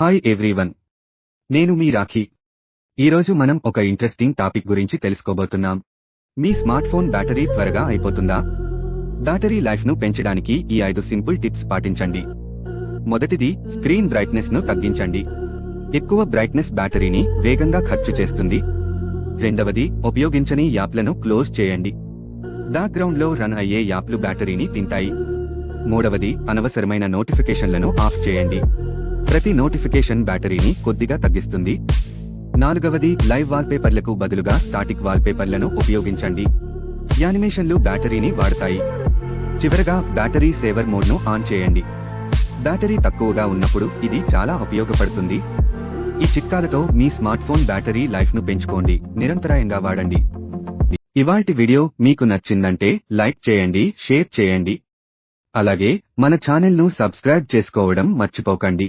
Hi everyone, నేను మీ రాఖీ. ఈరోజు మనం ఒక ఇంట్రెస్టింగ్ టాపిక్ గురించి తెలుసుకోబోతున్నాం. మీ స్మార్ట్ ఫోన్ బ్యాటరీ త్వరగా అయిపోతుందా? బ్యాటరీ లైఫ్ను పెంచడానికి ఈ 5 సింపుల్ టిప్స్ పాటించండి. మొదటిది, స్క్రీన్ బ్రైట్నెస్ను తగ్గించండి. ఎక్కువ బ్రైట్నెస్ బ్యాటరీని వేగంగా ఖర్చు చేస్తుంది. రెండవది, ఉపయోగించని యాప్లను క్లోజ్ చేయండి. బ్యాక్గ్రౌండ్లో రన్ అయ్యే యాప్లు బ్యాటరీని తింటాయి. మూడవది, అనవసరమైన నోటిఫికేషన్లను ఆఫ్ చేయండి. ప్రతి నోటిఫికేషన్ బ్యాటరీని కొద్దిగా తగ్గిస్తుంది. నాలుగవది, లైవ్ వాల్పేపర్లకు బదులుగా స్టాటిక్ వాల్పేపర్లను ఉపయోగించండి. యానిమేషన్లు బ్యాటరీని వాడతాయి. చివరగా, బ్యాటరీ సేవర్ మోడ్ను ఆన్ చేయండి. బ్యాటరీ తక్కువగా ఉన్నప్పుడు ఇది చాలా ఉపయోగపడుతుంది. ఈ చిట్కాలతో మీ స్మార్ట్ ఫోన్ బ్యాటరీ లైఫ్ను పెంచుకోండి, నిరంతరాయంగా వాడండి. ఇవాల్టి వీడియో మీకు నచ్చిందంటే లైక్ చేయండి, షేర్ చేయండి. అలాగే మన ఛానల్ను సబ్స్క్రైబ్ చేసుకోవడం మర్చిపోకండి.